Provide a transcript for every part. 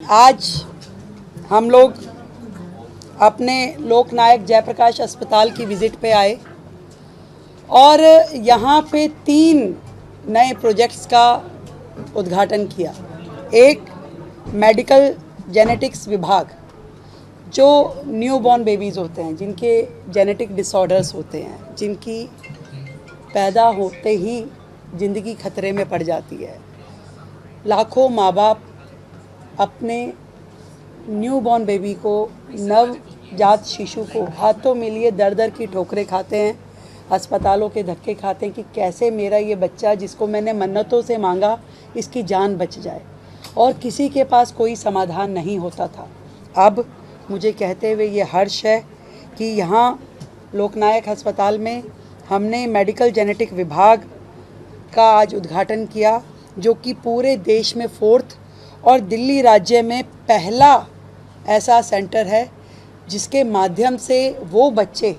आज हम लोग अपने लोकनायक जयप्रकाश अस्पताल की विज़िट पे आए और यहाँ पे 3 नए प्रोजेक्ट्स का उद्घाटन किया। एक मेडिकल जेनेटिक्स विभाग, जो न्यूबॉर्न बेबीज़ होते हैं, जिनके जेनेटिक डिसऑर्डर्स होते हैं, जिनकी पैदा होते ही ज़िंदगी खतरे में पड़ जाती है। लाखों माँ बाप अपने न्यूबॉर्न बेबी को, नवजात शिशु को हाथों में लिए दर दर की ठोकरें खाते हैं, अस्पतालों के धक्के खाते हैं कि कैसे मेरा ये बच्चा जिसको मैंने मन्नतों से मांगा, इसकी जान बच जाए, और किसी के पास कोई समाधान नहीं होता था। अब मुझे कहते हुए ये हर्ष है कि यहाँ लोकनायक अस्पताल में हमने मेडिकल जेनेटिक विभाग का आज उद्घाटन किया, जो कि पूरे देश में 4th और दिल्ली राज्य में पहला ऐसा सेंटर है जिसके माध्यम से वो बच्चे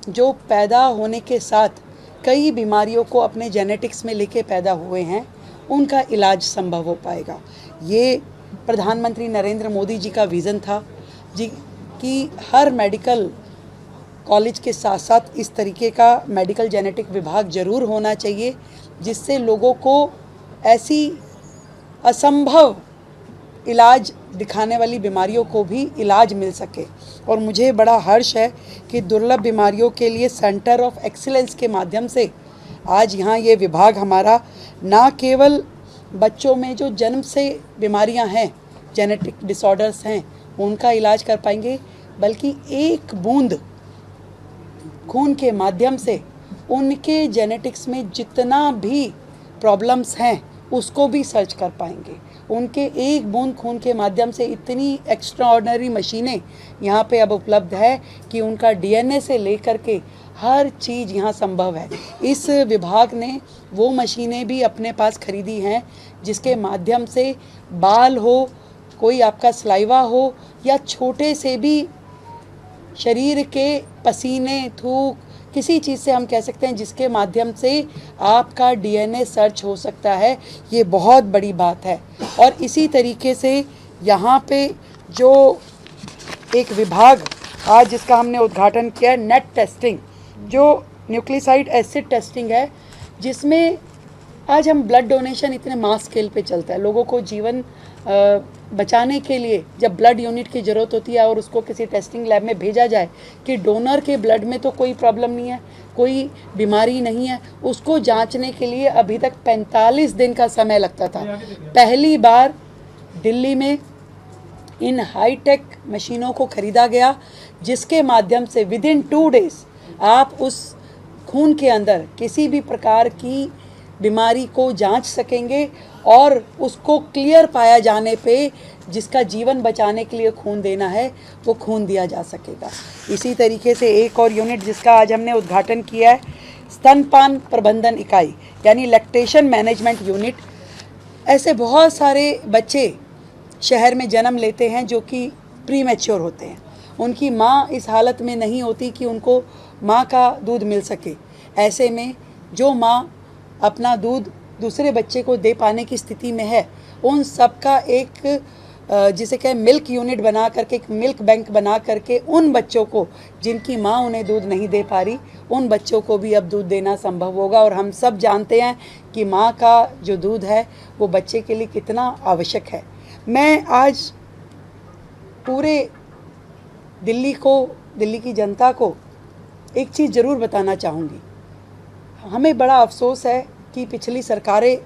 जो पैदा होने के साथ कई बीमारियों को अपने जेनेटिक्स में लेके पैदा हुए हैं, उनका इलाज संभव हो पाएगा। ये प्रधानमंत्री नरेंद्र मोदी जी का विज़न था जी कि हर मेडिकल कॉलेज के साथ साथ इस तरीके का मेडिकल जेनेटिक विभाग ज़रूर होना चाहिए, जिससे लोगों को ऐसी असंभव इलाज दिखाने वाली बीमारियों को भी इलाज मिल सके। और मुझे बड़ा हर्ष है कि दुर्लभ बीमारियों के लिए सेंटर ऑफ एक्सीलेंस के माध्यम से आज यहाँ ये विभाग हमारा ना केवल बच्चों में जो जन्म से बीमारियाँ हैं, जेनेटिक डिसऑर्डर्स हैं, उनका इलाज कर पाएंगे, बल्कि एक बूंद खून के माध्यम से उनके जेनेटिक्स में जितना भी प्रॉब्लम्स हैं उसको भी सर्च कर पाएंगे। उनके एक बूंद खून के माध्यम से इतनी एक्स्ट्राऑर्डिनरी मशीनें यहाँ पे अब उपलब्ध है कि उनका डीएनए से लेकर के हर चीज़ यहाँ संभव है। इस विभाग ने वो मशीनें भी अपने पास खरीदी हैं जिसके माध्यम से बाल हो, कोई आपका सलाइवा हो, या छोटे से भी शरीर के पसीने, थूक, किसी चीज़ से हम कह सकते हैं जिसके माध्यम से आपका डीएनए सर्च हो सकता है। ये बहुत बड़ी बात है। और इसी तरीके से यहाँ पे जो एक विभाग आज जिसका हमने उद्घाटन किया है, नेट टेस्टिंग, जो न्यूक्लियोसाइड एसिड टेस्टिंग है, जिसमें आज हम ब्लड डोनेशन इतने मास स्केल पे चलता है। लोगों को जीवन बचाने के लिए जब ब्लड यूनिट की ज़रूरत होती है और उसको किसी टेस्टिंग लैब में भेजा जाए कि डोनर के ब्लड में तो कोई प्रॉब्लम नहीं है, कोई बीमारी नहीं है, उसको जांचने के लिए अभी तक 45 दिन का समय लगता था। पहली बार दिल्ली में इन हाईटेक मशीनों को ख़रीदा गया, जिसके माध्यम से विदिन 2 डेज़ आप उस खून के अंदर किसी भी प्रकार की बीमारी को जांच सकेंगे और उसको क्लियर पाया जाने पे जिसका जीवन बचाने के लिए खून देना है वो खून दिया जा सकेगा। इसी तरीके से एक और यूनिट जिसका आज हमने उद्घाटन किया है, स्तनपान प्रबंधन इकाई, यानी लैक्टेशन मैनेजमेंट यूनिट। ऐसे बहुत सारे बच्चे शहर में जन्म लेते हैं जो कि प्री मैच्योर होते हैं, उनकी माँ इस हालत में नहीं होती कि उनको माँ का दूध मिल सके। ऐसे में जो माँ अपना दूध दूसरे बच्चे को दे पाने की स्थिति में है, उन सब का एक जिसे कहें मिल्क यूनिट बना करके, एक मिल्क बैंक बना करके, उन बच्चों को जिनकी माँ उन्हें दूध नहीं दे पा रही, उन बच्चों को भी अब दूध देना संभव होगा। और हम सब जानते हैं कि माँ का जो दूध है वो बच्चे के लिए कितना आवश्यक है। मैं आज पूरे दिल्ली की जनता को एक चीज़ ज़रूर बताना चाहूँगी। हमें बड़ा अफसोस है कि पिछली सरकारें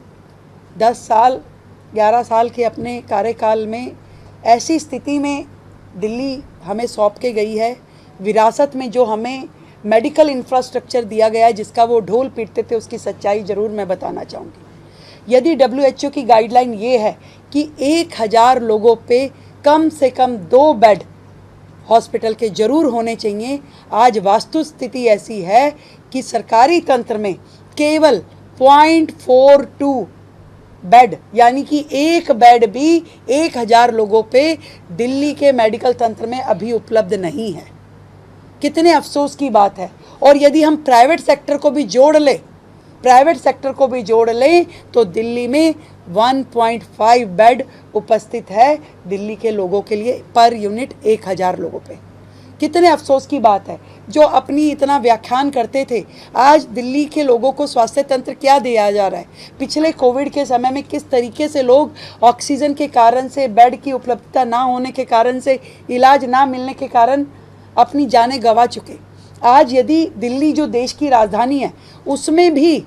10 साल 11 साल के अपने कार्यकाल में ऐसी स्थिति में दिल्ली हमें सौंप के गई है, विरासत में जो हमें मेडिकल इंफ्रास्ट्रक्चर दिया गया है, जिसका वो ढोल पीटते थे, उसकी सच्चाई ज़रूर मैं बताना चाहूँगी। यदि WHO की गाइडलाइन ये है कि 1000 लोगों पे कम से कम 2 बेड हॉस्पिटल के ज़रूर होने चाहिए, आज वास्तु स्थिति ऐसी है कि सरकारी तंत्र में केवल 0.42 बेड, यानी कि एक बेड भी 1000 लोगों पे दिल्ली के मेडिकल तंत्र में अभी उपलब्ध नहीं है। कितने अफसोस की बात है। और यदि हम प्राइवेट सेक्टर को भी जोड़ लें तो दिल्ली में 1.5 बेड उपस्थित है दिल्ली के लोगों के लिए पर यूनिट 1000 लोगों पे। कितने अफसोस की बात है, जो अपनी इतना व्याख्यान करते थे, आज दिल्ली के लोगों को स्वास्थ्य तंत्र क्या दिया जा रहा है। पिछले कोविड के समय में किस तरीके से लोग ऑक्सीजन के कारण से, बेड की उपलब्धता ना होने के कारण से, इलाज ना मिलने के कारण अपनी जानें गंवा चुके। आज यदि दिल्ली जो देश की राजधानी है उसमें भी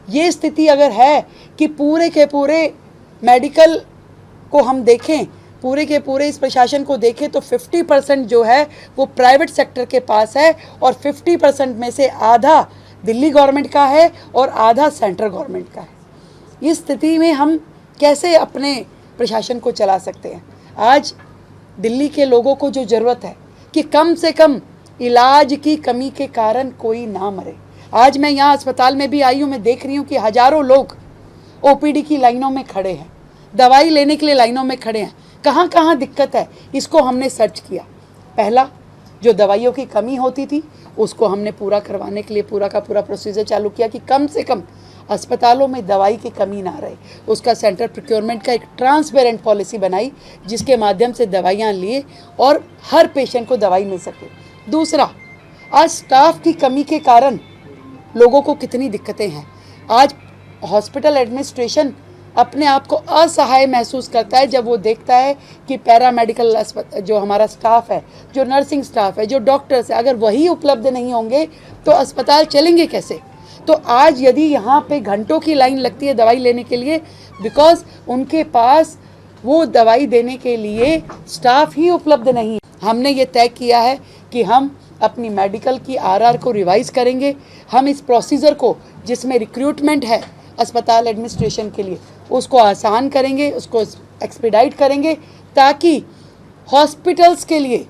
ये स्थिति अगर है कि पूरे के पूरे मेडिकल को हम देखें, पूरे के पूरे इस प्रशासन को देखें तो 50% जो है वो प्राइवेट सेक्टर के पास है और 50% में से आधा दिल्ली गवर्नमेंट का है और आधा सेंट्रल गवर्नमेंट का है। इस स्थिति में हम कैसे अपने प्रशासन को चला सकते हैं। आज दिल्ली के लोगों को जो ज़रूरत है कि कम से कम इलाज की कमी के कारण कोई ना मरे। आज मैं यहाँ अस्पताल में भी आई हूँ, मैं देख रही हूँ कि हज़ारों लोग ओपीडी की लाइनों में खड़े हैं, दवाई लेने के लिए लाइनों में खड़े हैं। कहाँ कहाँ दिक्कत है इसको हमने सर्च किया। पहला, जो दवाइयों की कमी होती थी उसको हमने पूरा करवाने के लिए पूरा का पूरा प्रोसीजर चालू किया कि कम से कम अस्पतालों में दवाई की कमी ना रहे। उसका सेंट्रल प्रोक्योरमेंट का एक ट्रांसपेरेंट पॉलिसी बनाई जिसके माध्यम से दवाइयाँ लिए और हर पेशेंट को दवाई मिल सके। दूसरा, आज स्टाफ की कमी के कारण लोगों को कितनी दिक्कतें हैं। आज हॉस्पिटल एडमिनिस्ट्रेशन अपने आप को असहाय महसूस करता है जब वो देखता है कि पैरामेडिकल जो हमारा स्टाफ है, जो नर्सिंग स्टाफ है, जो डॉक्टर्स है, अगर वही उपलब्ध नहीं होंगे तो अस्पताल चलेंगे कैसे। तो आज यदि यहाँ पे घंटों की लाइन लगती है दवाई लेने के लिए, बिकॉज उनके पास वो दवाई देने के लिए स्टाफ ही उपलब्ध नहीं है। हमने ये तय किया है कि हम अपनी मेडिकल की आरआर को रिवाइज करेंगे। हम इस प्रोसीजर को जिसमें रिक्रूटमेंट है अस्पताल एडमिनिस्ट्रेशन के लिए उसको आसान करेंगे, उसको एक्सपीडाइट करेंगे ताकि हॉस्पिटल्स के लिए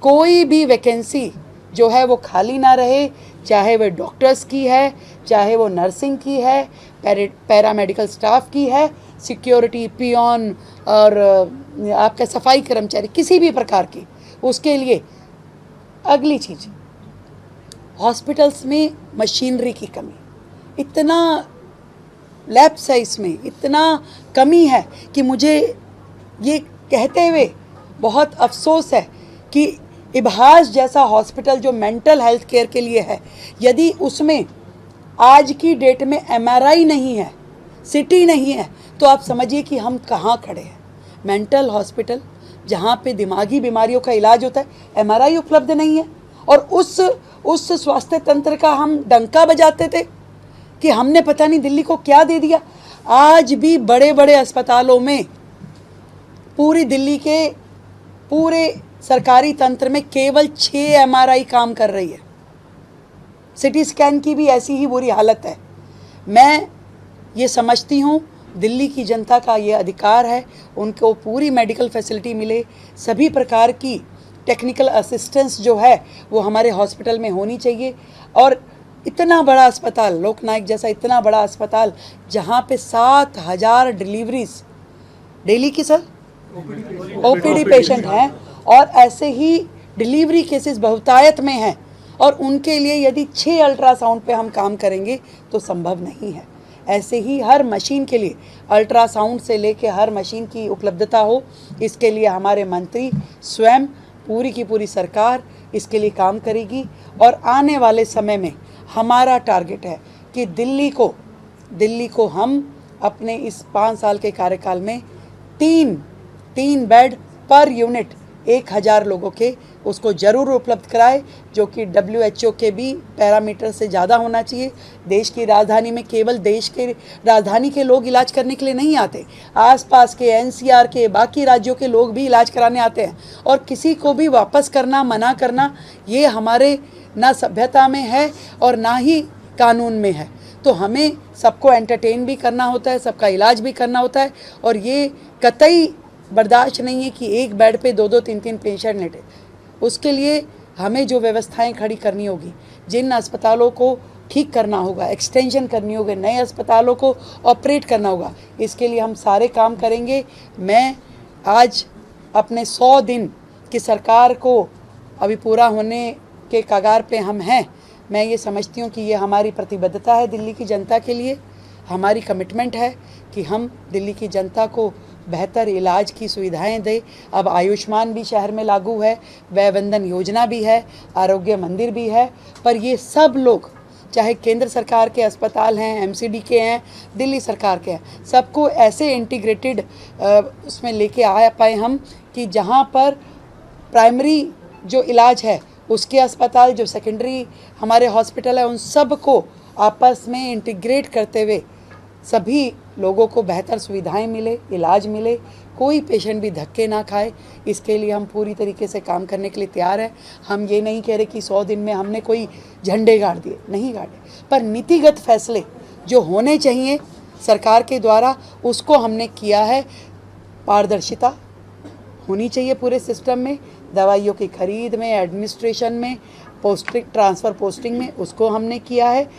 कोई भी वैकेंसी जो है वो खाली ना रहे, चाहे वह डॉक्टर्स की है, चाहे वो नर्सिंग की है, पैरामेडिकल स्टाफ की है, सिक्योरिटी, पियोन और आपका सफाई कर्मचारी, किसी भी प्रकार की, उसके लिए। अगली चीज़, हॉस्पिटल्स में मशीनरी की कमी, इतना लैप्स है इसमें, इतना कमी है कि मुझे ये कहते हुए बहुत अफसोस है कि इब्हास जैसा हॉस्पिटल जो मेंटल हेल्थ केयर के लिए है, यदि उसमें आज की डेट में एमआरआई नहीं है, सिटी नहीं है, तो आप समझिए कि हम कहाँ खड़े हैं। मेंटल हॉस्पिटल जहाँ पे दिमागी बीमारियों का इलाज होता है, एमआरआई उपलब्ध नहीं है और उस स्वास्थ्य तंत्र का हम डंका बजाते थे कि हमने पता नहीं दिल्ली को क्या दे दिया। आज भी बड़े बड़े अस्पतालों में, पूरी दिल्ली के पूरे सरकारी तंत्र में केवल 6 एमआरआई काम कर रही है। सिटी स्कैन की भी ऐसी ही बुरी हालत है। मैं ये समझती हूँ दिल्ली की जनता का ये अधिकार है, उनको पूरी मेडिकल फैसिलिटी मिले, सभी प्रकार की टेक्निकल असिस्टेंस जो है वो हमारे हॉस्पिटल में होनी चाहिए। और इतना बड़ा अस्पताल, लोकनायक जैसा इतना बड़ा अस्पताल जहाँ पे 7000 डिलीवरीज डेली की सर ओपीडी पेशेंट हैं और ऐसे ही डिलीवरी केसेस बहुतायत में हैं, और उनके लिए यदि 6 अल्ट्रासाउंड पे हम काम करेंगे तो संभव नहीं है। ऐसे ही हर मशीन के लिए, अल्ट्रासाउंड से लेके हर मशीन की उपलब्धता हो, इसके लिए हमारे मंत्री स्वयं, पूरी की पूरी सरकार इसके लिए काम करेगी। और आने वाले समय में हमारा टारगेट है कि दिल्ली को हम अपने इस 5 साल के कार्यकाल में 3 बेड पर यूनिट 1000 लोगों के उसको ज़रूर उपलब्ध कराए, जो कि WHO के भी पैरामीटर से ज़्यादा होना चाहिए। देश की राजधानी में केवल देश के राजधानी के लोग इलाज करने के लिए नहीं आते, आसपास के NCR के बाकी राज्यों के लोग भी इलाज कराने आते हैं। और किसी को भी वापस करना, मना करना, ये हमारे ना सभ्यता में है और ना ही कानून में है। तो हमें सबको एंटरटेन भी करना होता है, सबका इलाज भी करना होता है, और ये कतई बर्दाश्त नहीं है कि एक बेड पे 2-2, 3-3 पेशेंट लेटे। उसके लिए हमें जो व्यवस्थाएं खड़ी करनी होगी, जिन अस्पतालों को ठीक करना होगा, एक्सटेंशन करनी होगी, नए अस्पतालों को ऑपरेट करना होगा, इसके लिए हम सारे काम करेंगे। मैं आज अपने 100 दिन की सरकार को अभी पूरा होने के कगार पे हम हैं। मैं ये समझती हूँ कि ये हमारी प्रतिबद्धता है दिल्ली की जनता के लिए। हमारी कमिटमेंट है कि हम दिल्ली की जनता को बेहतर इलाज की सुविधाएं दें। अब आयुष्मान भी शहर में लागू है, वय वंदन योजना भी है, आरोग्य मंदिर भी है, पर ये सब लोग चाहे केंद्र सरकार के अस्पताल हैं, एमसीडी के हैं, दिल्ली सरकार के हैं, सबको ऐसे इंटीग्रेटेड उसमें लेके आ पाए हम कि जहाँ पर प्राइमरी जो इलाज है उसके अस्पताल, जो सेकेंडरी हमारे हॉस्पिटल है, उन सब को आपस में इंटीग्रेट करते हुए सभी लोगों को बेहतर सुविधाएं मिले, इलाज मिले, कोई पेशेंट भी धक्के ना खाए। इसके लिए हम पूरी तरीके से काम करने के लिए तैयार हैं। हम ये नहीं कह रहे कि 100 दिन में हमने कोई झंडे गाड़ दिए, नहीं गाड़े, पर नीतिगत फैसले जो होने चाहिए सरकार के द्वारा उसको हमने किया है। पारदर्शिता होनी चाहिए पूरे सिस्टम में, दवाइयों की खरीद में, एडमिनिस्ट्रेशन में, पोस्टिंग ट्रांसफ़र पोस्टिंग में, उसको हमने किया है।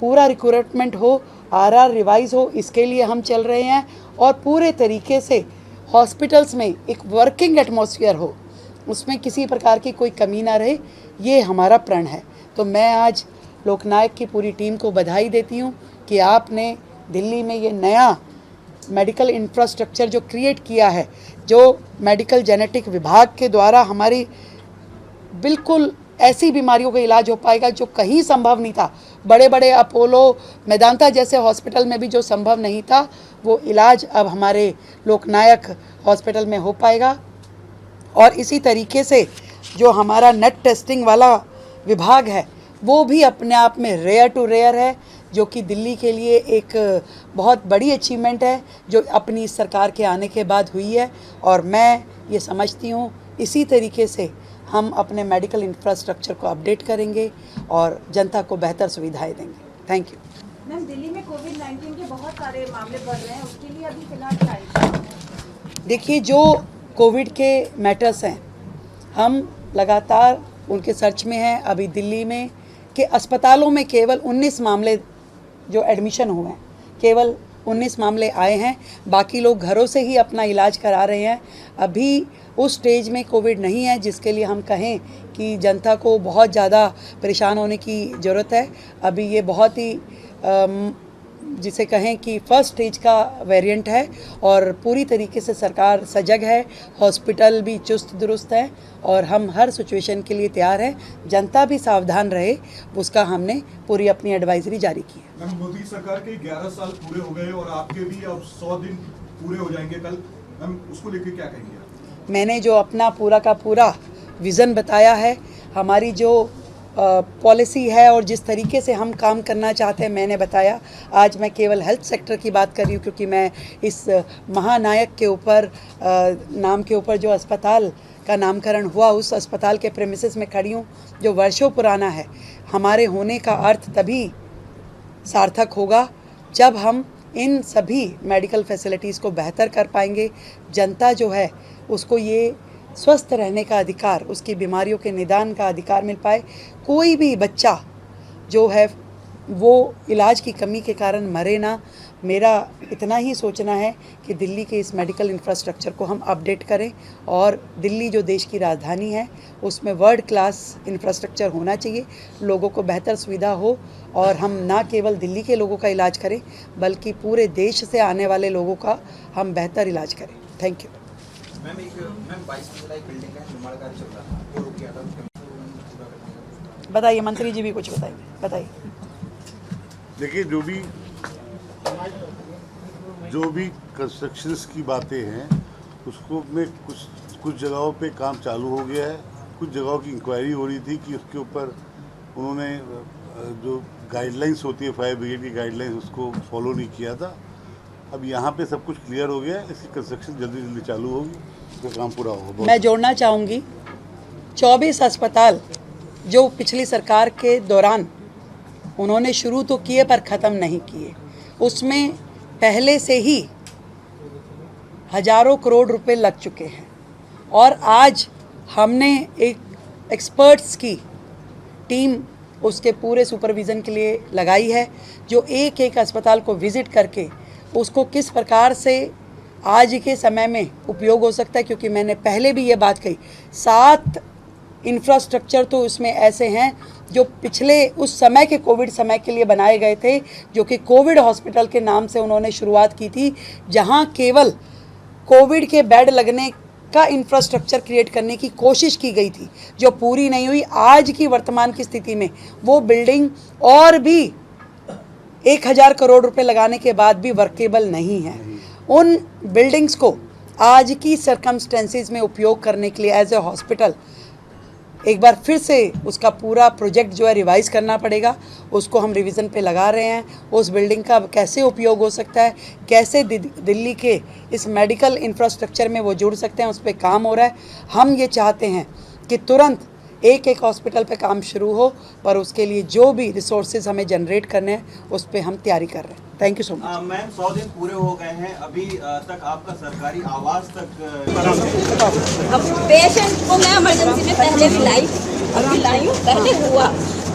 पूरा रिक्रूटमेंट हो, आरआर रिवाइज हो, इसके लिए हम चल रहे हैं। और पूरे तरीके से हॉस्पिटल्स में एक वर्किंग एटमॉस्फेयर हो, उसमें किसी प्रकार की कोई कमी ना रहे, ये हमारा प्रण है। तो मैं आज लोकनायक की पूरी टीम को बधाई देती हूँ कि आपने दिल्ली में ये नया मेडिकल इंफ्रास्ट्रक्चर जो क्रिएट किया है, जो मेडिकल जेनेटिक विभाग के द्वारा हमारी बिल्कुल ऐसी बीमारियों का इलाज हो पाएगा जो कहीं संभव नहीं था। बड़े बड़े अपोलो, मेदांता जैसे हॉस्पिटल में भी जो संभव नहीं था, वो इलाज अब हमारे लोकनायक हॉस्पिटल में हो पाएगा। और इसी तरीके से जो हमारा नेट टेस्टिंग वाला विभाग है वो भी अपने आप में रेयर टू रेयर है, जो कि दिल्ली के लिए एक बहुत बड़ी अचीवमेंट है जो अपनी सरकार के आने के बाद हुई है। और मैं ये समझती हूँ इसी तरीके से हम अपने मेडिकल इंफ्रास्ट्रक्चर को अपडेट करेंगे और जनता को बेहतर सुविधाएं देंगे। Thank you. मैम, दिल्ली में कोविड-19 के बहुत सारे मामले बढ़ रहे हैं, उसके लिए अभी फिलहाल क्या है? देखिए, जो कोविड के मैटर्स हैं हम लगातार उनके सर्च में हैं। अभी दिल्ली में के अस्पतालों में केवल 19 मामले जो एडमिशन हुए हैं, केवल 19 मामले आए हैं, बाकी लोग घरों से ही अपना इलाज करा रहे हैं। अभी उस स्टेज में कोविड नहीं है जिसके लिए हम कहें कि जनता को बहुत ज़्यादा परेशान होने की ज़रूरत है। अभी ये बहुत ही जिसे कहें कि फर्स्ट स्टेज का वेरिएंट है और पूरी तरीके से सरकार सजग है, हॉस्पिटल भी चुस्त दुरुस्त है और हम हर सिचुएशन के लिए तैयार हैं। जनता भी सावधान रहे, उसका हमने पूरी अपनी एडवाइजरी जारी की है। मैम, मोदी सरकार के 11 साल पूरे हो गए और आपके भी अब 100 दिन पूरे हो जाएंगे कल। मैम, उसको लेकर क्या कहेंगे आप? मैंने जो अपना पूरा का पूरा विज़न बताया है, हमारी जो पॉलिसी है और जिस तरीके से हम काम करना चाहते हैं, मैंने बताया। आज मैं केवल हेल्थ सेक्टर की बात कर रही हूँ क्योंकि मैं इस महानायक के ऊपर नाम के ऊपर जो अस्पताल का नामकरण हुआ उस अस्पताल के प्रेमिसेस में खड़ी हूँ जो वर्षों पुराना है। हमारे होने का अर्थ तभी सार्थक होगा जब हम इन सभी मेडिकल फैसिलिटीज़ को बेहतर कर पाएंगे। जनता जो है उसको ये स्वस्थ रहने का अधिकार, उसकी बीमारियों के निदान का अधिकार मिल पाए। कोई भी बच्चा जो है वो इलाज की कमी के कारण मरे ना। मेरा इतना ही सोचना है कि दिल्ली के इस मेडिकल इंफ्रास्ट्रक्चर को हम अपडेट करें और दिल्ली जो देश की राजधानी है उसमें वर्ल्ड क्लास इंफ्रास्ट्रक्चर होना चाहिए, लोगों को बेहतर सुविधा हो और हम ना केवल दिल्ली के लोगों का इलाज करें बल्कि पूरे देश से आने वाले लोगों का हम बेहतर इलाज करें। Thank you. मैम, 22 मंजिला एक बिल्डिंग का निर्माण कार्य चल रहा था, वो रुक गया था, उसका पूरा करने का। बताइए, मंत्री जी भी कुछ बताइए। देखिए, जो भी कंस्ट्रक्शंस की बातें हैं उसको में कुछ जगहों पे काम चालू हो गया है। कुछ जगहों की इंक्वायरी हो रही थी कि उसके ऊपर उन्होंने जो गाइडलाइंस होती है फायर ब्रिगेड की गाइडलाइंस उसको फॉलो नहीं किया था। अब यहाँ पे सब कुछ क्लियर हो गया है, इसकी कंस्ट्रक्शन जल्दी चालू होगी, तो काम पूरा होगा। मैं जोड़ना चाहूँगी 24 अस्पताल जो पिछली सरकार के दौरान उन्होंने शुरू तो किए पर ख़त्म नहीं किए, उसमें पहले से ही हज़ारों करोड़ रुपए लग चुके हैं। और आज हमने एक एक्सपर्ट्स की टीम उसके पूरे सुपरविज़न के लिए लगाई है जो एक एक अस्पताल को विज़िट करके उसको किस प्रकार से आज के समय में उपयोग हो सकता है। क्योंकि मैंने पहले भी ये बात कही, 7 इंफ्रास्ट्रक्चर तो उसमें ऐसे हैं जो पिछले उस समय के कोविड समय के लिए बनाए गए थे, जो कि कोविड हॉस्पिटल के नाम से उन्होंने शुरुआत की थी, जहां केवल कोविड के बेड लगने का इंफ्रास्ट्रक्चर क्रिएट करने की कोशिश की गई थी, जो पूरी नहीं हुई। आज की वर्तमान की स्थिति में वो बिल्डिंग और भी 1000 करोड़ रुपए लगाने के बाद भी वर्केबल नहीं है। उन बिल्डिंग्स को आज की सरकमस्टेंसेस में उपयोग करने के लिए एज ए हॉस्पिटल एक बार फिर से उसका पूरा प्रोजेक्ट जो है रिवाइज़ करना पड़ेगा। उसको हम रिवीजन पे लगा रहे हैं। उस बिल्डिंग का कैसे उपयोग हो सकता है, कैसे दिल्ली के इस मेडिकल इंफ्रास्ट्रक्चर में वो जुड़ सकते हैं, उस पर काम हो रहा है। हम ये चाहते हैं कि तुरंत एक एक हॉस्पिटल पे काम शुरू हो, पर उसके लिए जो भी रिसोर्सेज हमें जनरेट करने हैं उस पर हम तैयारी कर रहे हैं। Thank you so much. Ma'am 100 दिन पूरे हो गए हैं, अभी तक आपका सरकारी आवास तक अब पेशेंट को मैं इमरजेंसी में पहले भी लाई, अभी लाई हूँ, पहले हुआ,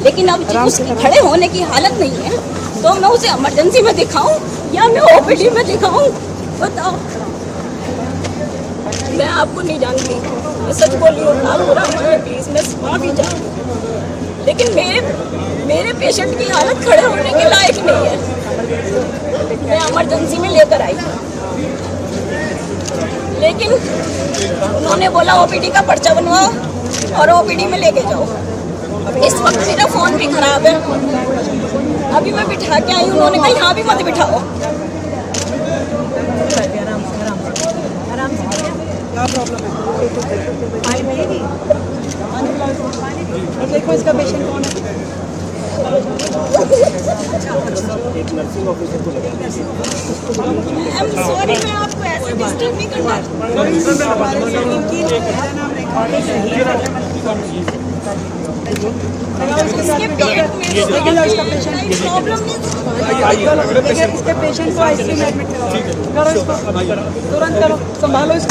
लेकिन अब उसकी खड़े होने की हालत नहीं है, तो मैं उसे इमरजेंसी में दिखाऊं या मैं ओपीडी में दिखाऊं? बताओ। मैं आपको नहीं जानती, मैं सच बोल रही हूँ, आप बुरा मानिए प्लीज, मैं माफी चाहती हूँ, लेकिन मेरे पेशेंट की हालत खड़े होने के लायक नहीं है। मैं इमरजेंसी में लेकर आई, लेकिन उन्होंने बोला ओपीडी का पर्चा बनवाओ और ओपीडी में लेके जाओ। इस वक्त मेरा फोन भी खराब है, अभी मैं बिठा के आई हूँ, उन्होंने कहा यहाँ भी मत बिठाओ। क्या प्रॉब्लम है? पानी मिलेगी? देखो इसका पेशेंट कौन है? एक नर्सिंग ऑफिसर को लगा आई एम सॉरी, मैं आपको ऐसे डिस्टर्ब नहीं करना। इसके पेट में प्रॉब्लम नहीं, इसके पेशेंट को आईसीयू में एडमिट करो, तुरंत करो, संभालो इसको।